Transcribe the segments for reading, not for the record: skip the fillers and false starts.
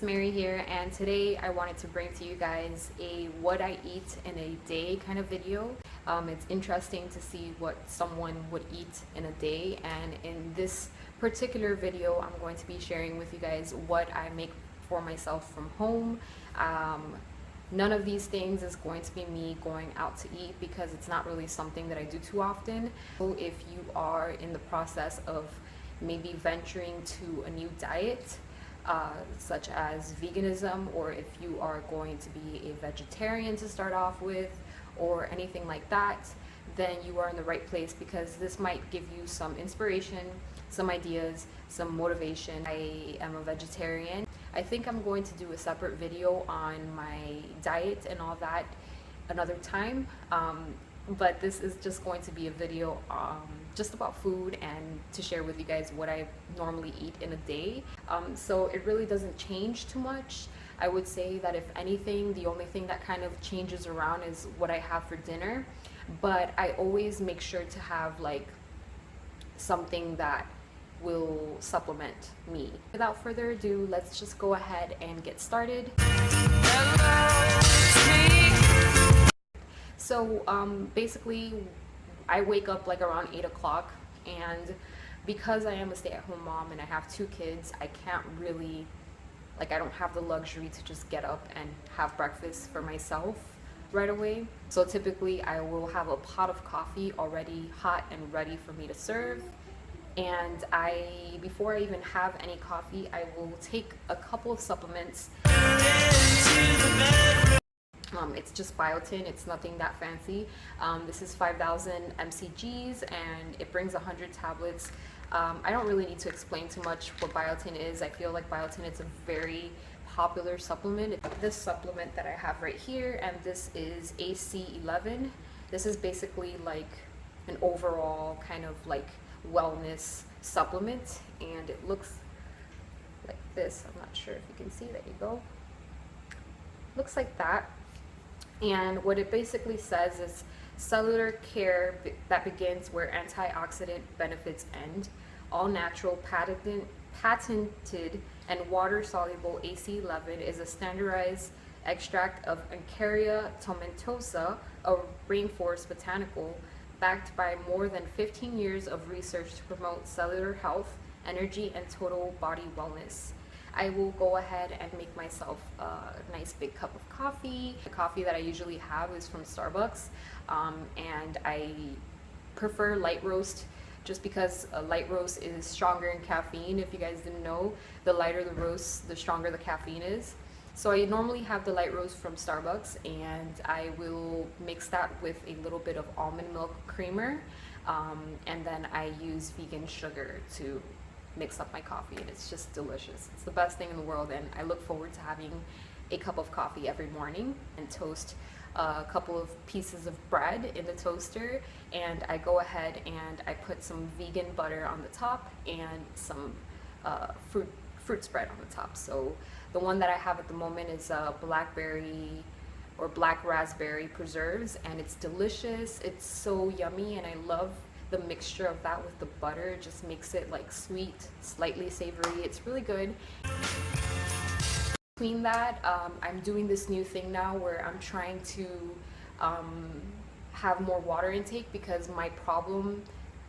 Mary here, and today I wanted to bring to you guys a what I eat in a day kind of video. It's interesting to see what someone would eat in a day, and in this particular video I'm going to be sharing with you guys what I make for myself from home. None of these things is going to be me going out to eat because it's not really something that I do too often. So if you are in the process of maybe venturing to a new diet, such as veganism, or if you are going to be a vegetarian to start off with, or anything like that, then you are in the right place because this might give you some inspiration, some ideas, some motivation. I am a vegetarian. I think I'm going to do a separate video on my diet and all that another time, but this is just going to be a video just about food and to share with you guys what I normally eat in a day. So it really doesn't change too much. I would say that if anything, the only thing that kind of changes around is what I have for dinner, but I always make sure to have like something that will supplement me. Without further ado, let's just go ahead and get started. So basically I wake up like around 8 o'clock, and because I am a stay-at-home mom and I have 2 kids, I can't really, I don't have the luxury to just get up and have breakfast for myself right away. So typically I will have a pot of coffee already hot and ready for me to serve, and before I even have any coffee, I will take a couple of supplements. It's just biotin, it's nothing that fancy. This is 5,000 mcgs and it brings 100 tablets. I don't really need to explain too much what biotin is. I feel like biotin is a very popular supplement. This supplement that I have right here, and this is AC11. This is basically like an overall kind of like wellness supplement, and it looks like this. I'm not sure if you can see. There you go. Looks like that. And what it basically says is cellular care that begins where antioxidant benefits end. All natural, patented and water-soluble AC11 is a standardized extract of Ancaria tomentosa, a rainforest botanical, backed by more than 15 years of research to promote cellular health, energy, and total body wellness. I will go ahead and make myself a nice big cup of coffee. The coffee that I usually have is from Starbucks, and I prefer light roast just because a light roast is stronger in caffeine. If you guys didn't know, the lighter the roast, the stronger the caffeine is. So I normally have the light roast from Starbucks, and I will mix that with a little bit of almond milk creamer, and then I use vegan sugar to mix up my coffee, and it's just delicious. It's the best thing in the world, and I look forward to having a cup of coffee every morning and toast a couple of pieces of bread in the toaster, and I go ahead and I put some vegan butter on the top and some fruit spread on the top. So the one that I have at the moment is blackberry or black raspberry preserves, and it's delicious. It's so yummy, and I love the mixture of that with the butter. It just makes it like sweet, slightly savory. It's really good. Between that, I'm doing this new thing now where I'm trying to have more water intake, because my problem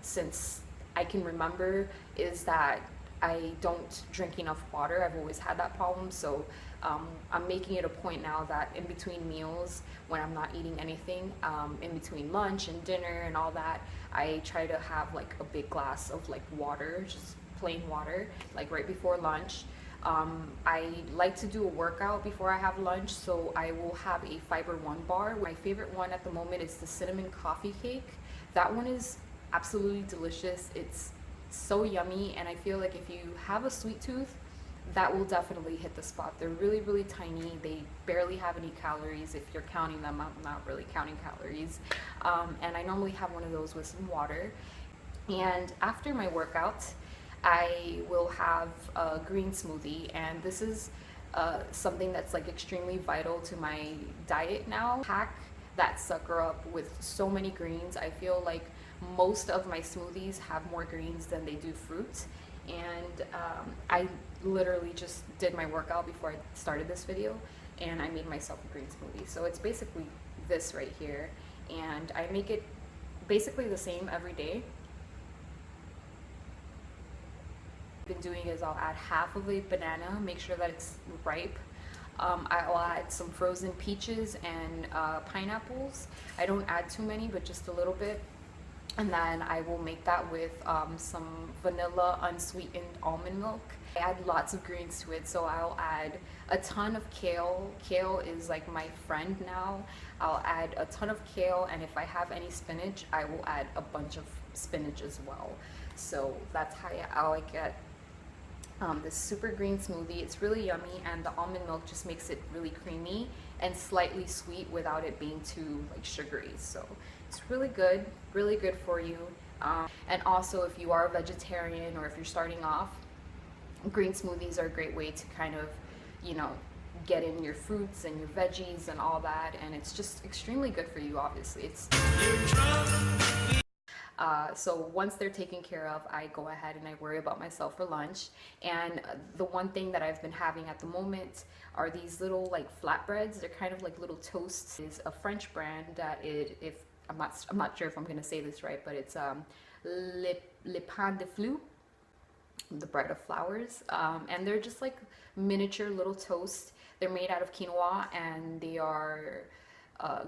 since I can remember is that I don't drink enough water. I've always had that problem, so I'm making it a point now that in between meals, when I'm not eating anything, in between lunch and dinner and all that, I try to have like a big glass of like water, just plain water, like right before lunch. I like to do a workout before I have lunch, so I will have a Fiber One bar. My favorite one at the moment is the cinnamon coffee cake. That one is absolutely delicious. It's so yummy, and I feel like if you have a sweet tooth, that will definitely hit the spot. They're really, really tiny. They barely have any calories. If you're counting them, I'm not really counting calories. And I normally have one of those with some water. And after my workout, I will have a green smoothie, and this is something that's like extremely vital to my diet now. Pack that sucker up with so many greens. I feel like most of my smoothies have more greens than they do fruit, and I literally just did my workout before I started this video, and I made myself a green smoothie. So it's basically this right here, and I make it basically the same every day. Been doing is I'll add half of a banana, make sure that it's ripe. I'll add some frozen peaches and pineapples. I don't add too many, but just a little bit. And then I will make that with some vanilla unsweetened almond milk. I add lots of greens to it, so I'll add a ton of kale. Kale is like my friend now. I'll add a ton of kale, and if I have any spinach, I will add a bunch of spinach as well. So that's how I get this super green smoothie. It's really yummy, and the almond milk just makes it really creamy and slightly sweet without it being too like sugary. So it's really good for you. And also, if you are a vegetarian or if you're starting off, green smoothies are a great way to kind of, you know, get in your fruits and your veggies and all that, and it's just extremely good for you. Obviously, it's so once they're taken care of, I go ahead and I worry about myself for lunch. And the one thing that I've been having at the moment are these little like flatbreads. They're kind of like little toasts. It's a French brand that if I'm not sure if I'm gonna say this right, but it's le pain de fleur, the bread of flowers, and they're just like miniature little toasts. They're made out of quinoa, and they are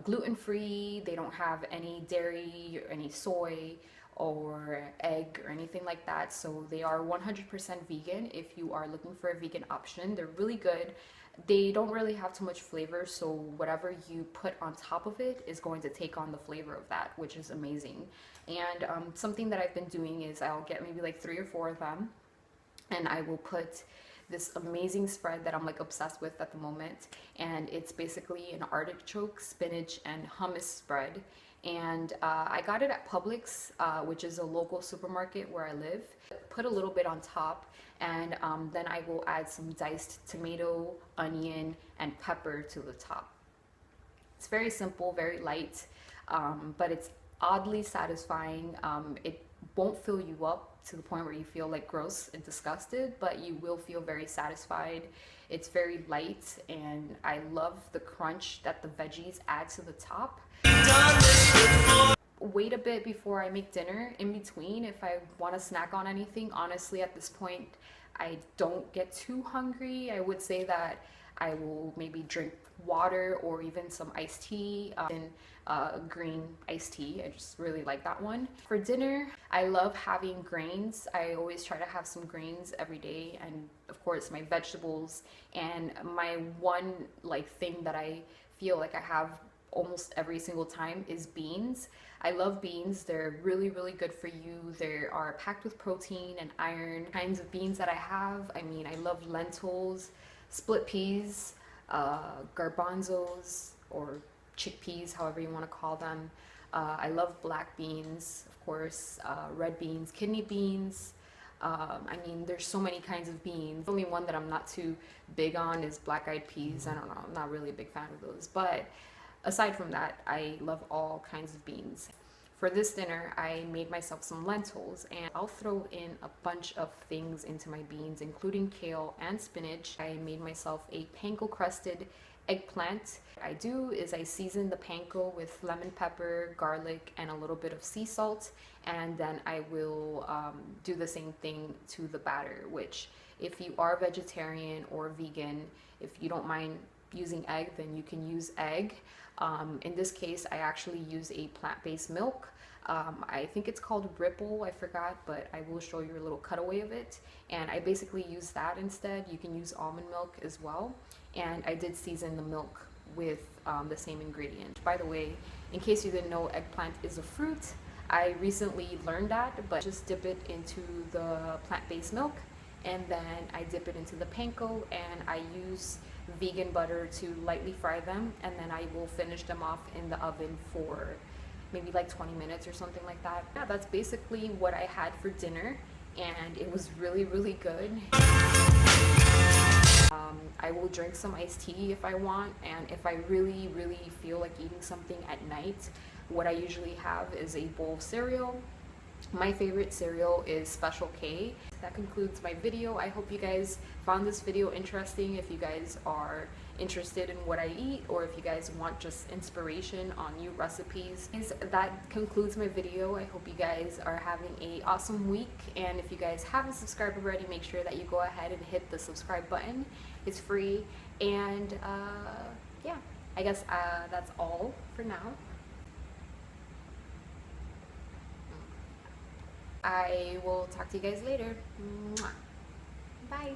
gluten-free. They don't have any dairy or any soy or egg or anything like that, so they are 100% vegan. If you are looking for a vegan option, they're really good. They don't really have too much flavor, so whatever you put on top of it is going to take on the flavor of that, which is amazing. And something that I've been doing is I'll get maybe like 3 or 4 of them, and I will put this amazing spread that I'm like obsessed with at the moment, and it's basically an artichoke, spinach, and hummus spread. And I got it at Publix, which is a local supermarket where I live. Put a little bit on top, and then I will add some diced tomato, onion, and pepper to the top. It's very simple, very light, but it's oddly satisfying. It won't fill you up to the point where you feel like gross and disgusted, but you will feel very satisfied. It's very light, and I love the crunch that the veggies add to the top. Wait a bit before I make dinner in between if I want to snack on anything. Honestly, at this point, I don't get too hungry. I would say that I will maybe drink water or even some iced tea, green iced tea. I just really like that one. For dinner, I love having grains. I always try to have some grains every day, and of course my vegetables. And my one like thing that I feel like I have almost every single time is beans. I love beans. They're really good for you. They are packed with protein and iron. Kinds of beans that I have, I mean, I love lentils, split peas, garbanzos or chickpeas, however you want to call them. I love black beans, of course, red beans, kidney beans. I mean, there's so many kinds of beans. The only one that I'm not too big on is black-eyed peas. I don't know, I'm not really a big fan of those, but aside from that, I love all kinds of beans. For this dinner, I made myself some lentils, and I'll throw in a bunch of things into my beans, including kale and spinach. I made myself a panko crusted eggplant. What I do is I season the panko with lemon pepper, garlic, and a little bit of sea salt, and then I will do the same thing to the batter, which if you are vegetarian or vegan, if you don't mind using egg, then you can use egg. In this case, I actually use a plant-based milk. I think it's called Ripple, I forgot, but I will show you a little cutaway of it. And I basically use that instead. You can use almond milk as well. And I did season the milk with the same ingredient. By the way, in case you didn't know, eggplant is a fruit. I recently learned that, but just dip it into the plant-based milk, and then I dip it into the panko, and I use vegan butter to lightly fry them, and then I will finish them off in the oven for maybe like 20 minutes or something like that. Yeah, that's basically what I had for dinner, and it was really good. I will drink some iced tea if I want, and if I really feel like eating something at night, what I usually have is a bowl of cereal, My favorite cereal is Special K. That concludes my video. I hope you guys found this video interesting. If you guys are interested in what I eat, or if you guys want just inspiration on new recipes, that concludes my video. I hope you guys are having an awesome week, and if you guys haven't subscribed already, make sure that you go ahead and hit the subscribe button. It's free, and yeah, I guess that's all for now. I will talk to you guys later. Mwah. Bye.